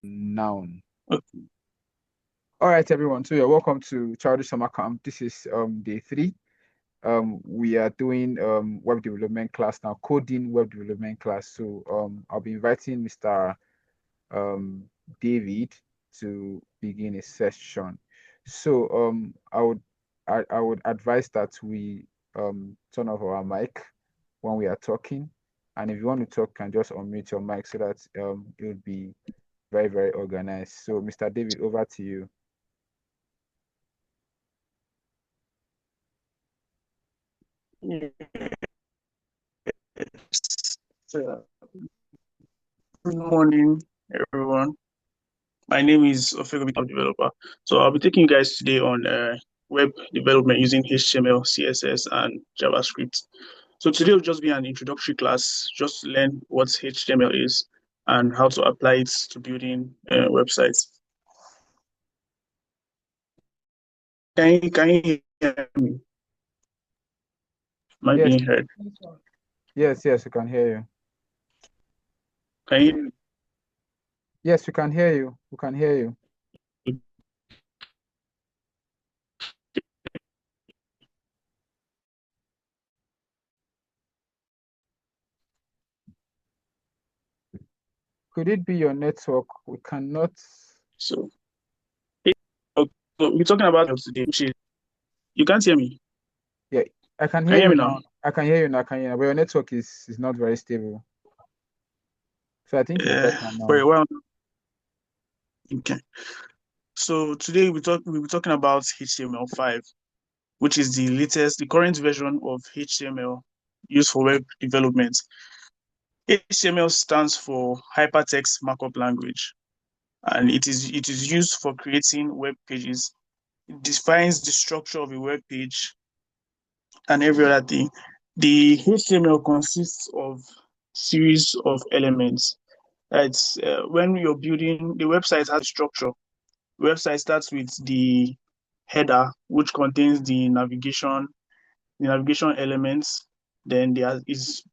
Noun. Okay. All right, everyone. So you're welcome to Childish Summer Camp. This is day 3. We are doing web development class now, coding web development class. So I'll be inviting Mr. Um David to begin a session. So I would advise that we turn off our mic when we are talking. And if you want to talk, you can just unmute your mic so that it would be very, very organized. So Mr. David, over to you. So, good morning, everyone. My name is Ofegobi Developer. So I'll be taking you guys today on web development using HTML, CSS, and JavaScript. So today will just be an introductory class, just to learn what HTML is and how to apply it to building websites. Can you hear me? Am I Yes, being heard? yes, we can hear you. Can you? Yes, we can hear you. We can hear you. Could it be your network? We cannot. So, okay, so we're talking about today, which is you can't hear me. Yeah, I can Can hear you hear you me now? now. I can hear you now. I can hear you now. But your network is not very stable. So I think it's better Very now. well. Okay. So today we'll be talking about HTML5, which is the current version of HTML used for web development. HTML stands for Hypertext Markup Language, and it is used for creating web pages. It defines the structure of a web page and every other thing. The HTML consists of series of elements. It's when you're building the website has structure. Website starts with the header, which contains the navigation elements. Then there is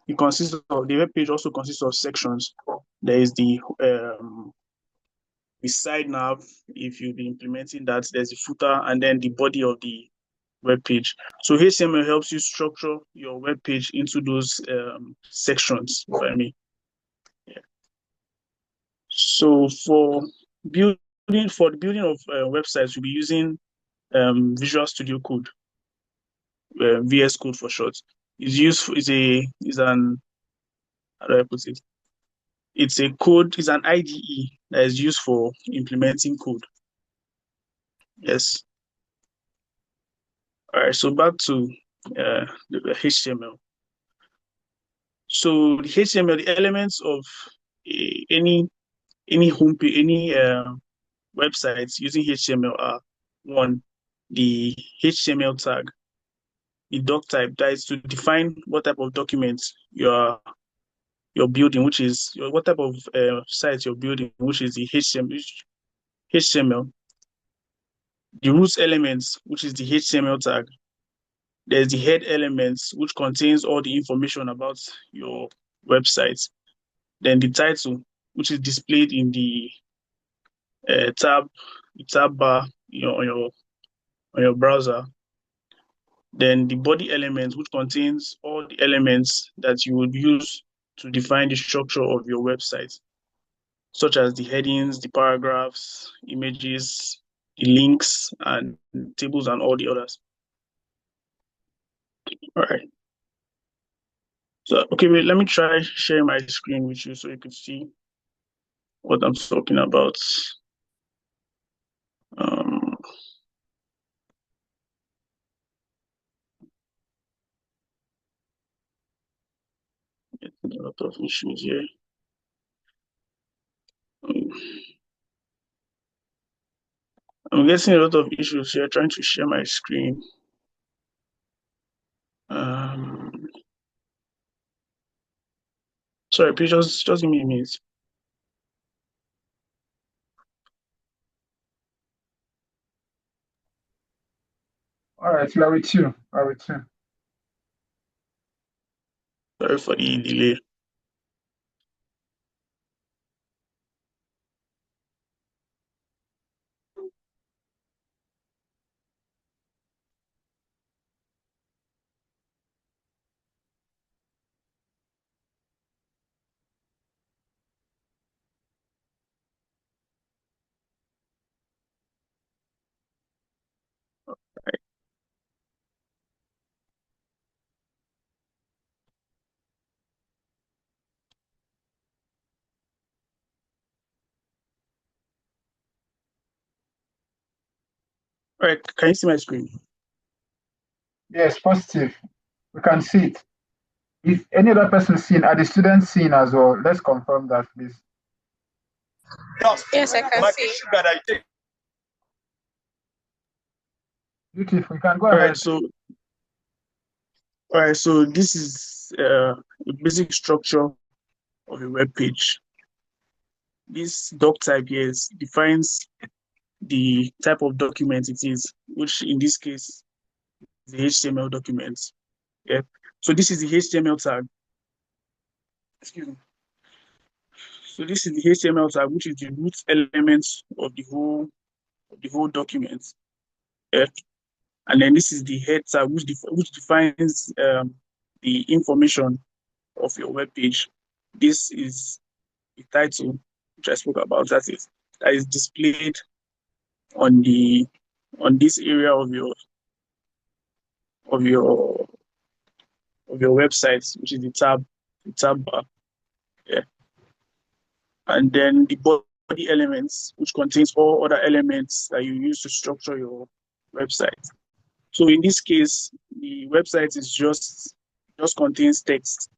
it consists of the web page also consists of sections. There is the side nav. If you'll be implementing that, there's the footer and then the body of the web page. So HTML helps you structure your web page into those sections, if I may. Yeah. So for the building of websites, we'll be using Visual Studio Code, VS Code for short. It's used for, is an how do I put it? It's a code, it's an IDE that is used for implementing code. Yes. All right. So back to the HTML. So the HTML, the elements of any homepage, any websites using HTML are one, the HTML tag, the doc type, that is to define what type of documents you're building, which is what type of site you're building, which is the HTML. The root elements, which is the HTML tag. There's the head elements, which contains all the information about your website. Then the title, which is displayed in the tab bar on your browser. Then the body element, which contains all the elements that you would use to define the structure of your website, such as the headings, the paragraphs, images, the links, and tables, and all the others. All right. So, okay, wait, let me try sharing my screen with you so you can see what I'm talking about. Um, Getting a lot of issues here. I'm getting a lot of issues here trying to share my screen. Um, Sorry, please just give me a minute. All right, we are with you. We are with you. Sorry for the delay. All right, can you see my screen? Yes, positive. We can see it. If any other person seen, are the students seen as well? Let's confirm that, please. Yes, I can see. Beautiful. We can go All ahead. right, so this is a basic structure of a web page. This doc type here defines the type of document it is, which in this case is the HTML document. Yeah. So this is the HTML tag. Excuse me. So this is the HTML tag, which is the root element of the whole document. Yeah. And then this is the head tag, which defines the information of your web page. This is the title, which I spoke about. That is displayed on this area of your website, which is the tab bar. Yeah. And then the body elements, which contains all other elements that you use to structure your website. So in this case, the website is just contains text.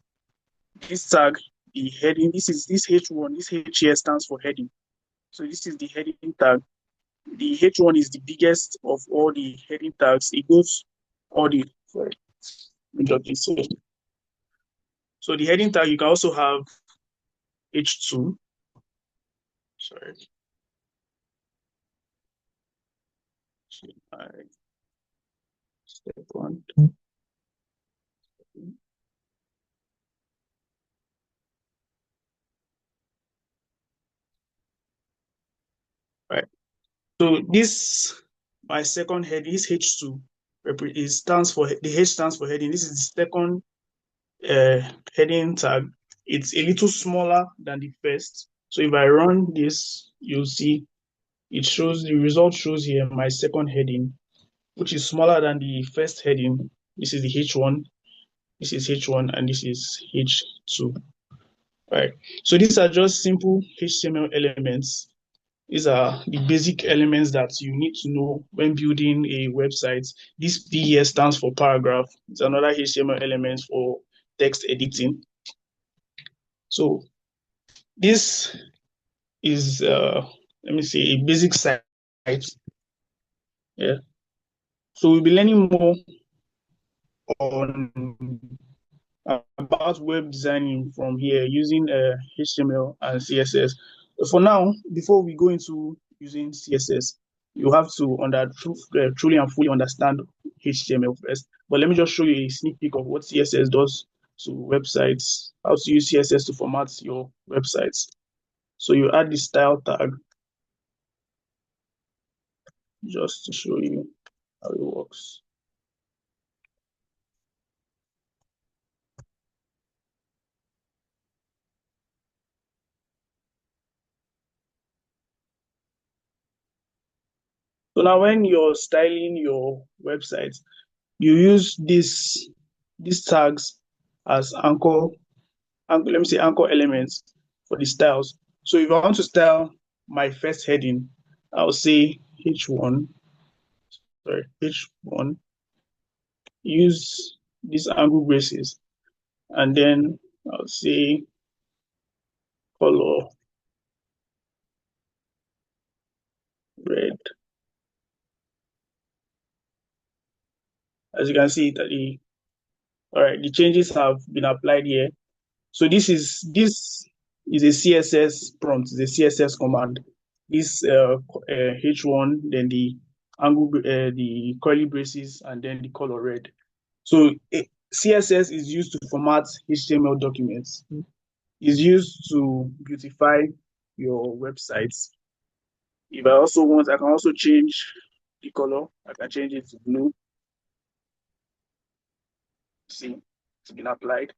This tag, the heading, this H1, this H here stands for heading. So this is the heading tag. The H1 is the biggest of all the heading tags. It goes all the sorry. So the heading tag, you can also have H2. Sorry. Step one. Right. So this, my second heading is H2. It stands for the H stands for heading. This is the second heading tag. It's a little smaller than the first. So if I run this, you'll see it shows the result shows here my second heading, which is smaller than the first heading. This is the H1, this is H1, and this is H2. Right. So these are just simple HTML elements. These are the basic elements that you need to know when building a website. This P here stands for paragraph. It's another HTML element for text editing. So this is, let me say, a basic site. Yeah. So we'll be learning more on about web designing from here using HTML and CSS. For now, before we go into using CSS, you have to truly and fully understand HTML first. But let me just show you a sneak peek of what CSS does to websites, how to use CSS to format your websites. So you add the style tag just to show you how it works. So now when you're styling your website, you use these tags as anchor elements for the styles. So if I want to style my first heading, I'll say H1, use these angle braces, and then I'll say color red. As you can see, the changes have been applied here. So this is a CSS prompt, the CSS command. This H1, then the angle, the curly braces, and then the color red. So CSS is used to format HTML documents. It's used to beautify your websites. If I also want, I can also change the color. I can change it to blue. See, it's been applied.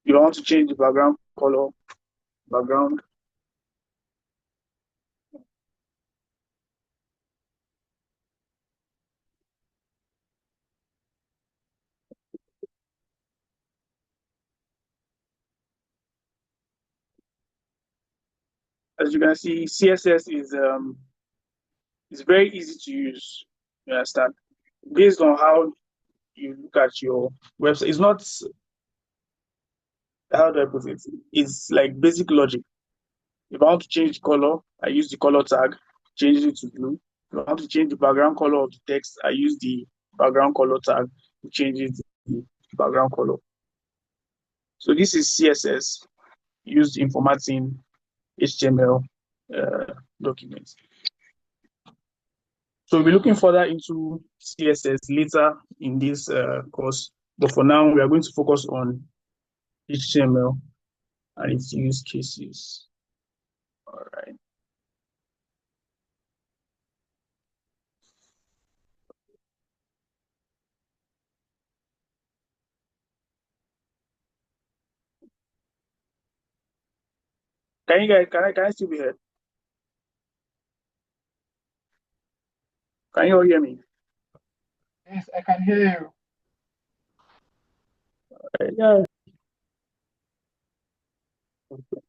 If I want to change the background color, background, as you can see, CSS is very easy to use. You understand? Based on how you look at your website, it's not, how do I put it? It's like basic logic. If I want to change color, I use the color tag, change it to blue. If I want to change the background color of the text, I use the background color tag to change it to the background color. So this is CSS used in formatting HTML documents. So we'll be looking further into CSS later in this course, but for now we are going to focus on HTML and its use cases. All right. Can you guys can I still be heard? Can you all hear me? Yes, I can hear you. Yeah. Okay.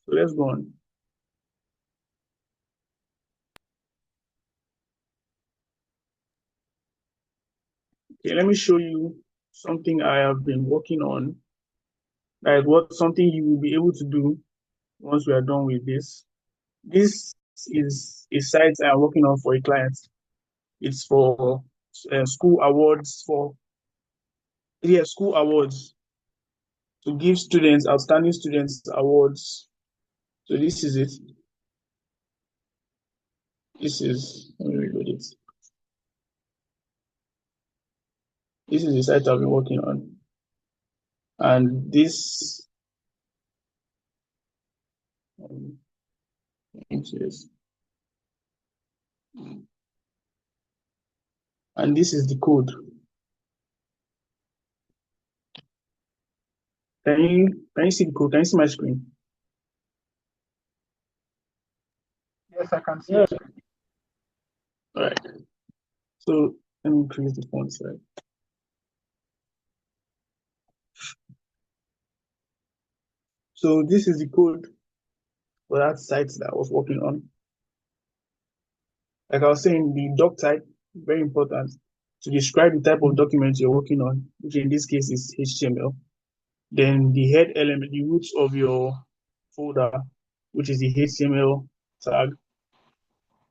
So let's go on. Okay, let me show you something I have been working on. That is something you will be able to do once we are done with this. This is a site I'm working on for a client. It's for school awards school awards to give students, outstanding students awards. So this is it. Let me reload it. This is the site I've been working on. And this, and this is the code. Can you see the code? Can you see my screen? Yes, I can see your screen. All right. So let me increase the font size. So this is the code for that site that I was working on. Like I was saying, the doc type, very important to describe the type of document you're working on, which in this case is HTML. Then the head element, the roots of your folder, which is the HTML tag.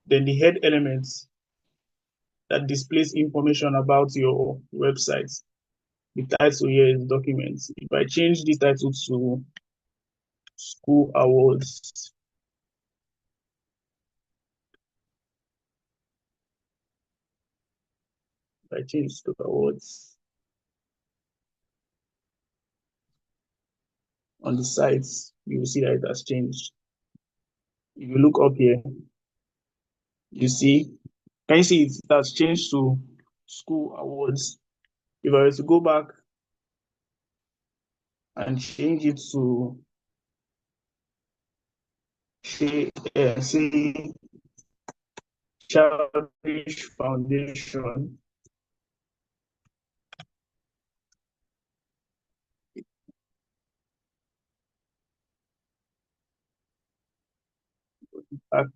Then the head elements that displays information about your website. The title here is documents. If I change the title to school awards, if I change to awards on the sites, you will see that it has changed. If you look up here, you see, can you see it has changed to school awards? If I were to go back and change it to say Childish Foundation, back,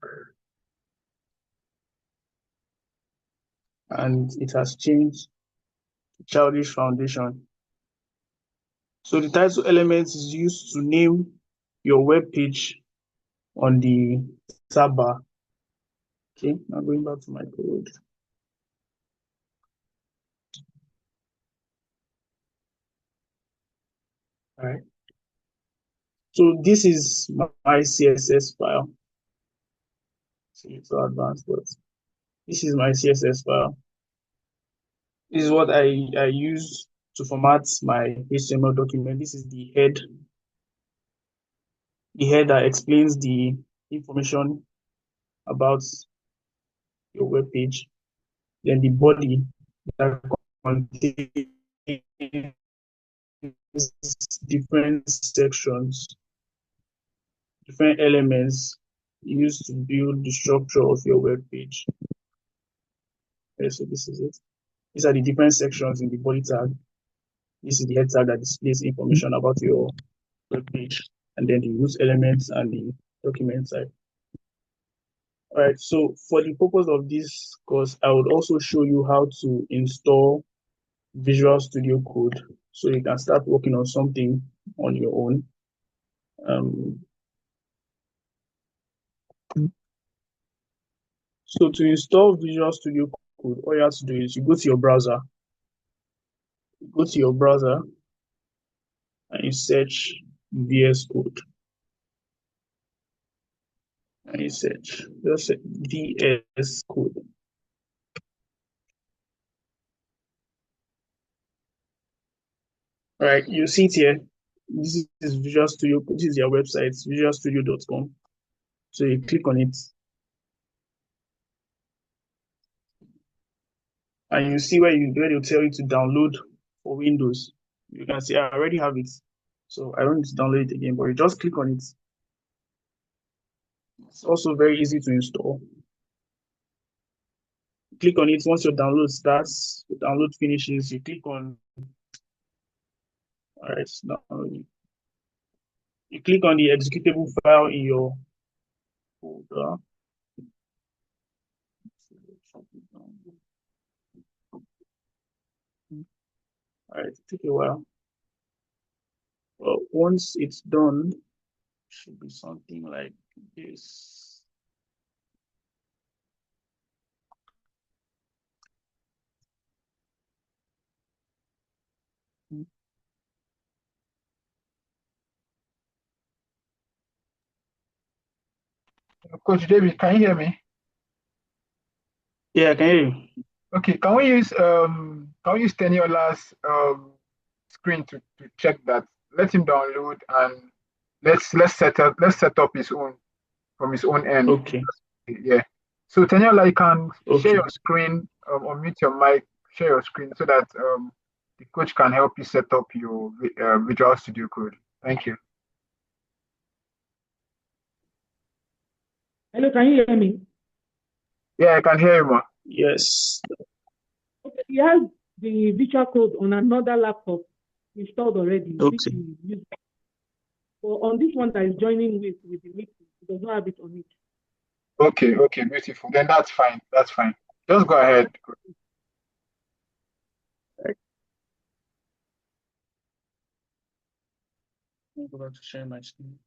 and it has changed to Childish Foundation. So the title element is used to name your web page on the tab bar. Okay, now going back to my code. All right. So this is my CSS file. See, it's so advanced, but this is my CSS file. This is what I use to format my HTML document. This is the head. The head that explains the information about your web page. Then the body that contains different sections, different elements used to build the structure of your web page. Okay, so this is it. These are the different sections in the body tag. This is the head tag that displays information about your web page. and then the use elements and the document side. All right, so for the purpose of this course, I would also show you how to install Visual Studio Code so you can start working on something on your own. So to install Visual Studio Code, all you have to do is you go to your browser, and you search VS Code. And you search, just say VS Code. All right, you see it here. This is Visual Studio. This is their website, visualstudio.com. So you click on it, and you see where they'll tell you to download for Windows. You can see I already have it, so I don't need to download it again. But you just click on it. It's also very easy to install. Click on it. Once your download starts, the download finishes, you click on. All right, downloading. You click on the executable file in your folder. All right, take a while. Well, once it's done, it should be something like this. Coach David, can you hear me? Yeah, I can hear you. Okay, can we use Teniola's screen to check that? Let him download and let's set up his own from his own end. Okay. Yeah. So Teniola, you can share Okay. your screen, unmute your mic, share your screen so that the coach can help you set up your Visual Studio Code. Thank you. Hello, can you hear me? Yeah, I can hear you, ma. Yes. Okay, he has the Visual Code on another laptop installed already, which Okay. he used. So on this one that is joining with the meeting, he does not have it on it. Okay, beautiful. Then that's fine. That's fine. Just go ahead. Let me go back to sharing my screen.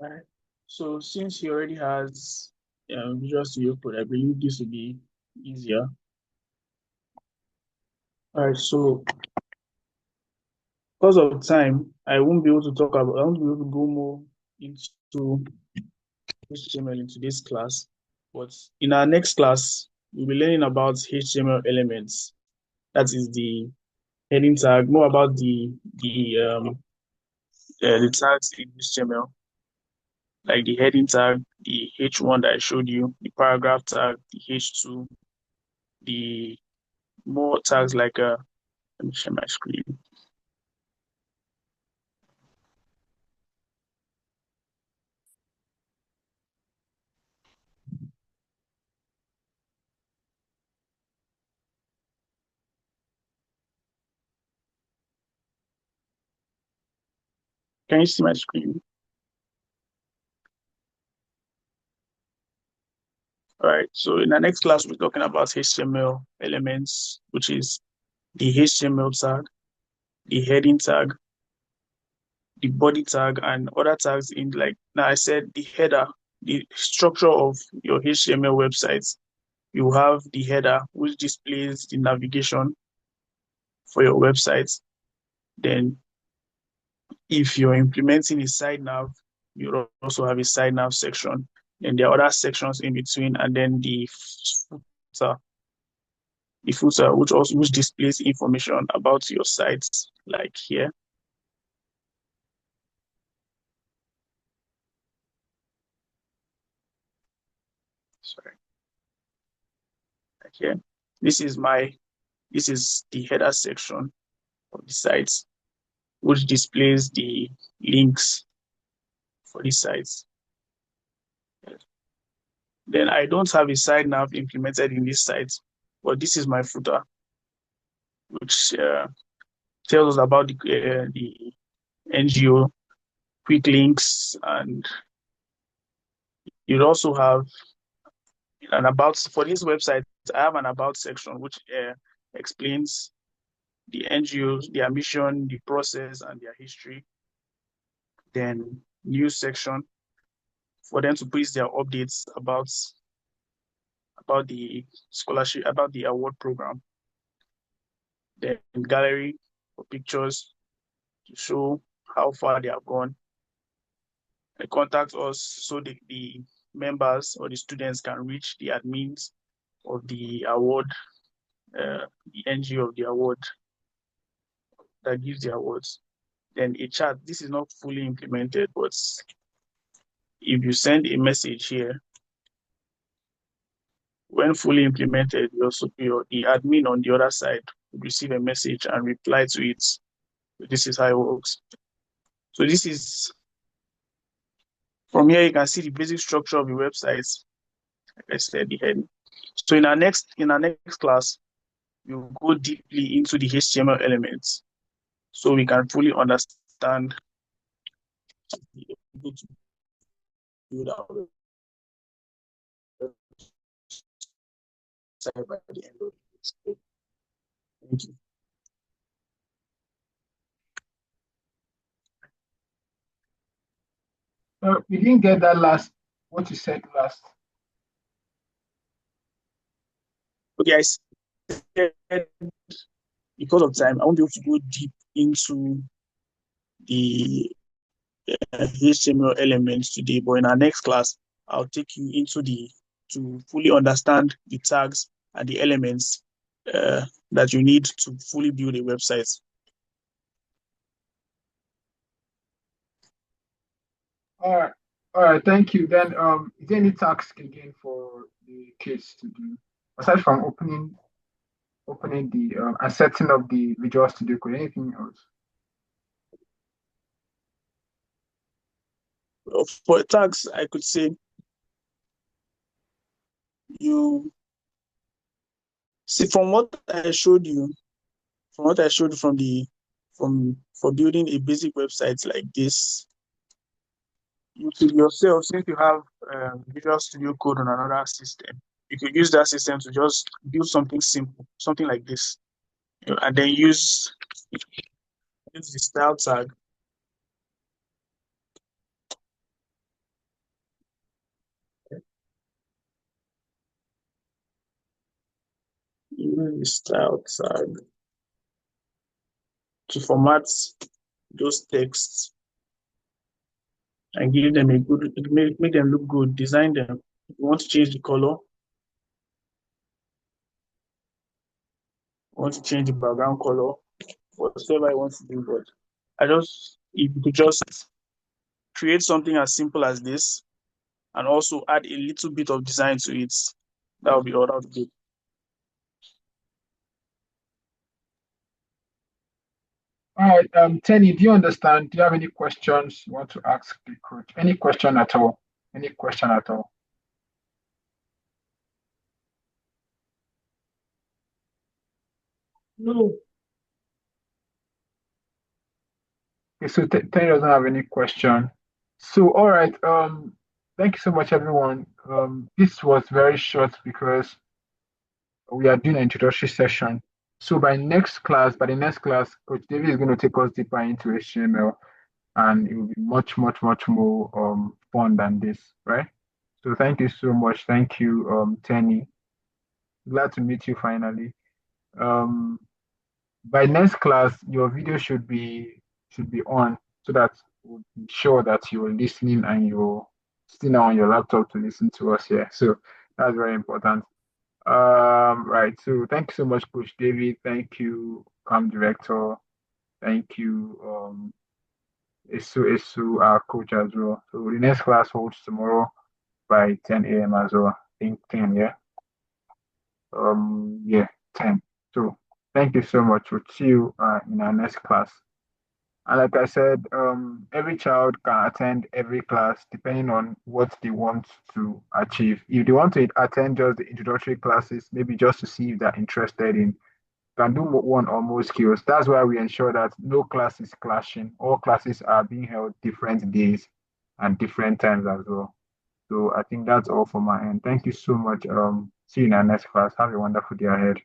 All right. So since he already has Visual Studio Code, I believe this will be easier. All right. So because of time, I won't be able to talk about. I won't be able to go more into HTML in today's class. But in our next class, we'll be learning about HTML elements. That is the heading tag. More about the tags in HTML, like the heading tag, the H1 that I showed you, the paragraph tag, the H2, the more tags like let me share my screen. Can you see my screen? All right. So in the next class, we're talking about HTML elements, which is the HTML tag, the heading tag, the body tag, and other tags in like now I said the header, the structure of your HTML website. You have the header, which displays the navigation for your website. Then if you're implementing a side nav, you also have a side nav section. And there are other sections in between, and then the footer, which displays information about your site, like here. Sorry, like here. This is the header section of the site, which displays the links for the sites. Then I don't have a side nav implemented in this site, but this is my footer, which tells us about the NGO, quick links, and you'd also have an about. For this website, I have an about section which explains the NGOs, their mission, the process, and their history. Then news section for them to post their updates about the scholarship, about the award program. Then gallery for pictures to show how far they have gone. And contact us so the members or the students can reach the admins of the award, the NGO of the award that gives the awards. Then a chat. This is not fully implemented, but if you send a message here, when fully implemented, the admin on the other side will receive a message and reply to it. So this is how it works. So this is, from here you can see the basic structure of the website. Like I said, the head. So in our next class, we'll go deeply into the HTML elements, so we can fully understand able to build our website by the end of this. Thank you. We didn't get that last, what you said last. Okay, I said because of time, I won't be able to go deep into the HTML elements today, but in our next class, I'll take you into to fully understand the tags and the elements that you need to fully build a website. All right, thank you. Then, is there any task again for the kids to do aside from opening the and setting up the Visual Studio Code? Anything else? For tags, I could say you see from what I showed you, for building a basic website like this, you could yourself, since you have Visual Studio Code on another system, you could use that system to just build something simple, something like this, and then use the style tag. Use the style tag to format those texts and give them a good, make them look good, design them. If you want to change the color, want to change the background color, whatever I want to do, but if you could just create something as simple as this and also add a little bit of design to it, that would be all. That would be good. All right, Tenny, do you understand? Do you have any questions you want to ask the coach? Any question at all? Any question at all? No. Okay, so Tenny doesn't have any question. So, all right, thank you so much, everyone. This was very short because we are doing an introductory session. So by the next class, Coach David is going to take us deeper into HTML, and it will be much, much, much more fun than this, right? So thank you so much. Thank you, Tenny. Glad to meet you finally. Um, by next class, your video should be on so that we'll be sure that you're listening and you're sitting on your laptop to listen to us here. So that's very important. Right. So thank you so much, Coach David. Thank you, Director. Thank you, Isu, our coach as well. So the next class holds tomorrow by 10 a.m. as well. I think 10, yeah. Yeah, 10. So thank you so much. We'll see you in our next class. And like I said, every child can attend every class depending on what they want to achieve. If they want to attend just the introductory classes, maybe just to see if they're interested in can do one or more skills. That's why we ensure that no class is clashing. All classes are being held different days and different times as well. So I think that's all for my end. Thank you so much. See you in our next class. Have a wonderful day ahead.